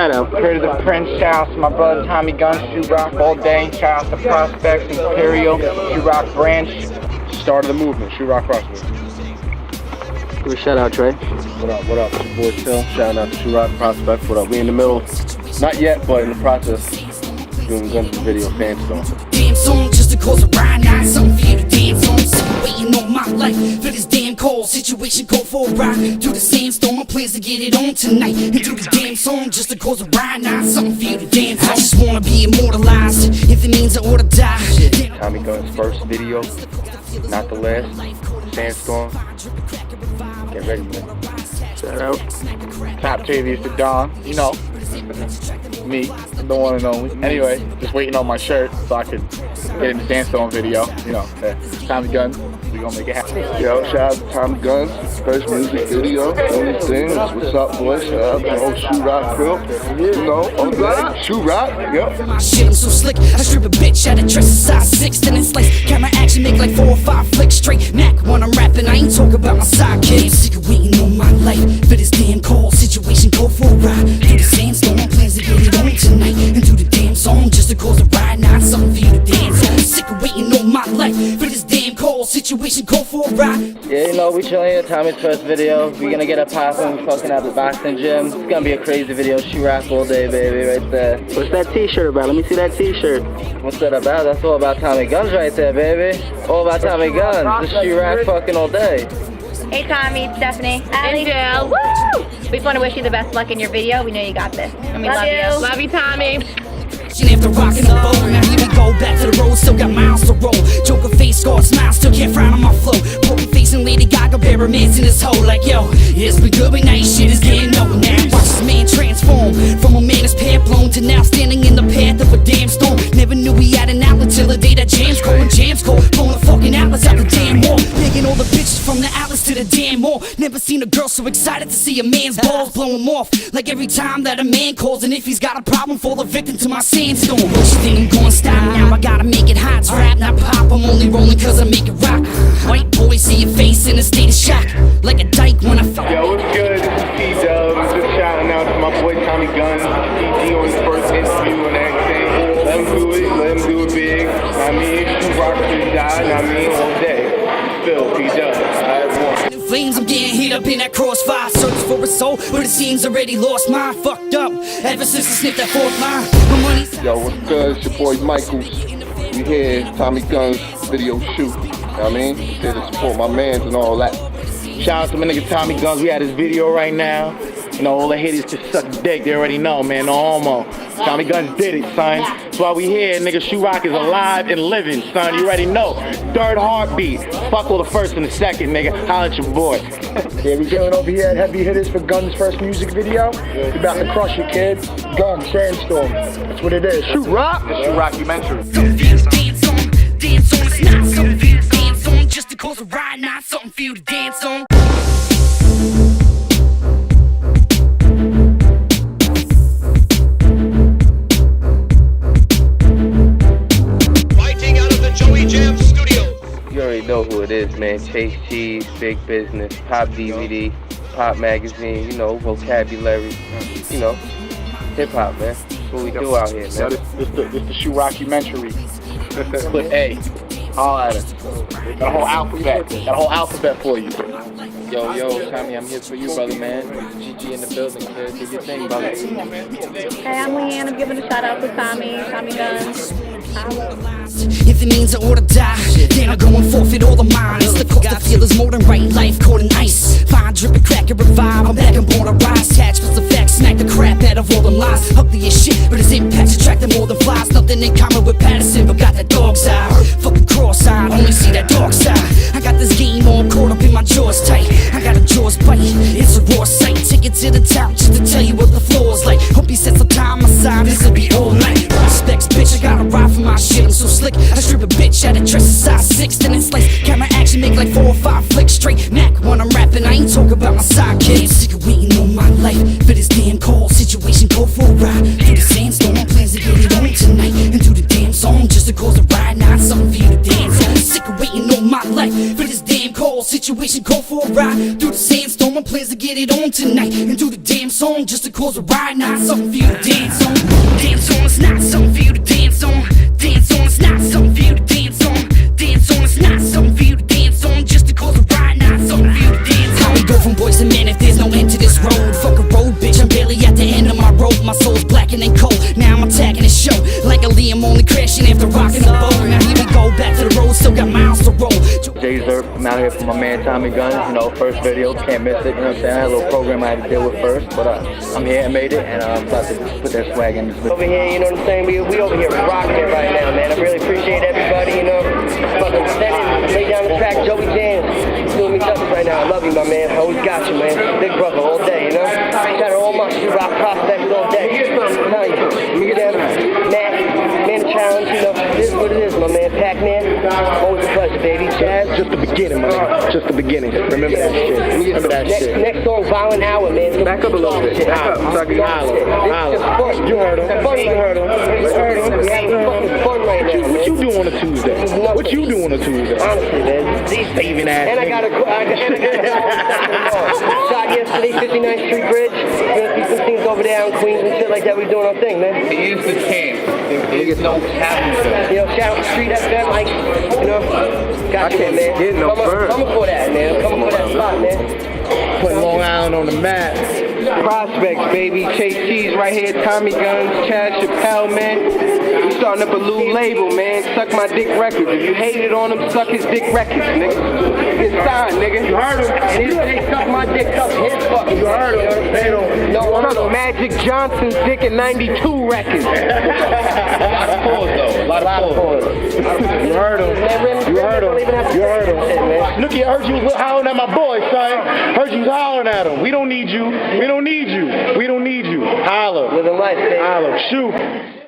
shout out. Creator the Prince, shout out to my brother Tommy Gunz, Shoe Rock all day. Shout out to Prospects, Imperial, Shoe Rock Branch. Start of the movement, Shoe Rock Prospects. Give a shout out, Trey. What up, what up? It's your boy Phil. Shouting out to Shoe Rock Prospects. What up? We in the middle, not yet, but in the process, doing Gunz video fan stuff. Damn song just to cause a ride, not something for you to dance on. Sick waiting on my life for this damn cold situation. Go for a ride through the sandstorm. My plans to get it on tonight. And do the damn song just to cause a ride, not something for you to dance on. I just wanna be immortalized if it means I ought to die. Tommy Gunz' first video, not the last. Sandstorm. Get ready, man. Shout out. Top Tavius to Don, you know. Me, the one and only. Anyway, just waiting on my shirt so I could get in the Sandstorm video. You know, Tommy Gunz, we gonna make it happen. Yo, shout out to Tommy Gunz, first music video, only thing. What's up, boy? Shout out to old Shoe Rock Phil. You know, on that, Shoe Rock, yep. My shit, I'm so slick. I strip a bitch out of dress a size 6, then it's like camera action, make like 4 or 5 flicks straight. Mac when I'm rapping, I ain't talking about my sidekick. Sick of waiting on my life for this damn cold situation. Go for a ride through the sandstorm. Plans to get it on tonight and do the damn song just to cause a ride, not something for you to dance on. Sick of waiting on my life for this damn cold situation. Go for a ride. Yeah, you know, we chilling here, Tommy's first video. We're gonna get a poppin', we fucking out the boxing gym. It's gonna be a crazy video. Shoe Rock all day, baby, right there. What's that t-shirt about? Let me see that t-shirt. What's that about? That's all about Tommy Gunz right there, baby. All about Tommy Gunz. Just Shoe Rock fucking all day. Hey Tommy, it's Stephanie. And Jill. Woo! We just want to wish you the best luck in your video. We know you got this. And we love you. Love you, Tommy. After rocking the boat, now here we go back to the road, still got miles to roll. Joker face, scarred smile, still can't frown on my flow. Poker face and Lady Gaga pyramids in his hole. Like yo, it's been good, but nice shit is getting old now. Watch this man transform from a man that's path blown to now standing in the path of a damn storm. Never knew he had an outlet till the day that jams cold and jams cold. Pulling the fucking outlets out the damn wall, making all the bitches from the outlets to the damn mall. Never seen a girl so excited to see a man's balls blow him off. Like every time that a man calls, and if he's got a problem, fall a victim to my sandstorm. She think I'm gonna stop now, I gotta make it hot. Rap, not pop, I'm only rolling cause I make it rock. White boy, see your face in a state of shock, like a dyke when I fuck. Yo, what's good? This is P-Dub. Just shouting out to my boy Tommy Gunz. He on his first interview and everything. Let him do it, let him do it big. I mean, Shoe Rock till he die, I mean, all day. Phil, P-Dub. Flames, I'm getting hit up in that crossfire. Search for a soul, but it seems already lost mine. Fucked up, ever since I sniffed that 4th line. My money's Yo, what's good? It's your boy Michaels. We here, Tommy Gunz video shoot. You know what I mean? Here to support my mans and all that. Shout out to my nigga Tommy Gunz. We had his video right now. You know, all the haters just suck dick. They already know, man. No homo. Tommy Gunz did it, son. That's why we here. Nigga, Shoe Rock is alive and living, son. You already know. 3rd heartbeat. Fuck all the 1st and the 2nd, nigga. Holla at your boy. Yeah, we chilling over here at Heavy Hitters for Gunz' first music video. We about to crush it, kids. Gunz, Sandstorm. That's what it is. Shoe Rock. The Shoe Rockumentary. dance on, it's not something for you to dance on. Just to cause a ride, not something for you to dance on. You already know who it is, man. Chase Cheese, Big Business, Pop DVD, Pop Magazine, you know, vocabulary, you know, hip-hop, man. That's what we do out here, man. This the Shoe Rockumentary. Put A. All at us. Got a whole alphabet. Got a whole alphabet for you. Yo, Tommy, I'm here for you, brother, man. GG in the building, kid. Do your thing, brother. Hey, I'm Leanne. I'm giving a shout out to Tommy Gunz. If it means I ought to die, then I go and forfeit all of mine. It's the cost to feel is more than right. Life caught in ice. Fine, dripping, crack, and revive. I'm back and born to rise. Attachments of facts, smack the crap out of all them lies. Ugly as shit, but his impact's attracting more than flies. Nothing in common with Patterson, but got that dog's eye. Fucking cross-eyed, only see that dark side. I got this game all caught up in my jaws tight. I got a jaws bite, it's a raw sight. Take it to the top just to tell you what the floor's like. Hope he set some time aside, this'll be all night. Prospects, bitch, I gotta ride for my shit. I'm so slick, I strip a bitch out of dress a size 6, then it's like camera action, make like 4 or 5 flicks straight. Mac when I'm rapping, I ain't talking about my sidekick. I'm sick of waiting on my life for this damn cold situation. Go for a ride through the sandstorm. Plans to get it on tonight and do the damn song just to cause a ride, not something for you to dance on. Sick of waiting on my life for this damn cold situation. Go for a ride through the sandstorm. my plans to get it on tonight and do the damn song just to cause a ride. Not something for you to dance on. Dance on, it's not something for you to dance on. Dance on, it's not something for you to dance on. Dance on, it's not something for you to dance on just to cause a ride. Not something for you to dance on. We go from boys to men if there's no end to this road. Fuck a road, bitch, I'm barely at the end of my rope. My soul's blackened and cold. Now I'm attacking the show like a Liam, only crashing after rocking the boat. Now here we go back to the road, still got miles to roll. Jay Zerp, I'm out here for my man Tommy Gunz. You know, first video, can't miss it. You know what I'm saying? I had a little program I had to deal with first, but I'm here, I made it, and I'm about to put that swag in this video. Over here, you know what I'm saying? We over here rocking it right now, man. I really appreciate everybody, you know. Fucking steady, lay down the track, Joey Dance. Doing me justice right now. I love you, my man. I always got you, man. Big brother all day, you know. Shout out all my shoot rock prospects all day. I'm telling you. Look at them. Man challenge, you know. This is what it is, my man. Pac-Man. Always a pleasure, baby. Chaz. Just the beginning, man. Just the beginning. Remember that shit. Remember that shit. Next song, Violent Hour, man. Back up a little bit. Back up. So I can holler. You heard him. You heard him. You heard him. We're having fucking fun right now, man. What you do on a Tuesday? What you do on a Tuesday? Honestly, man. These saving ass. And I got a shot yesterday, 59th Street Bridge. We're gonna see some things over there in Queens and shit like that. We doing our thing, man. It is the camp. There's no cabin. You know, shout out Street FM, like, you know, got you, man. Coming for that, man. Coming for that spot, man. Putting Long Island on the map. Prospects, baby. Chase Cheese right here. Tommy Gunz, Chad Chappelle, man. We starting up a new label, man. Suck My Dick Records. If you hated on him, suck his dick records, nigga. Get signed, nigga. You heard him. And if they suck my dick, suck his fucking. You heard him. They don't. Suck Magic Johnson's dick in 92 records. A lot of pause, though. A lot of pause. You heard him. You heard him. You heard him. Look, I heard you was hollering at my boy, son. Heard you was hollering at him. We don't need you. We don't need you. We don't need you. Holler. Living life, baby. Holler. Shoot.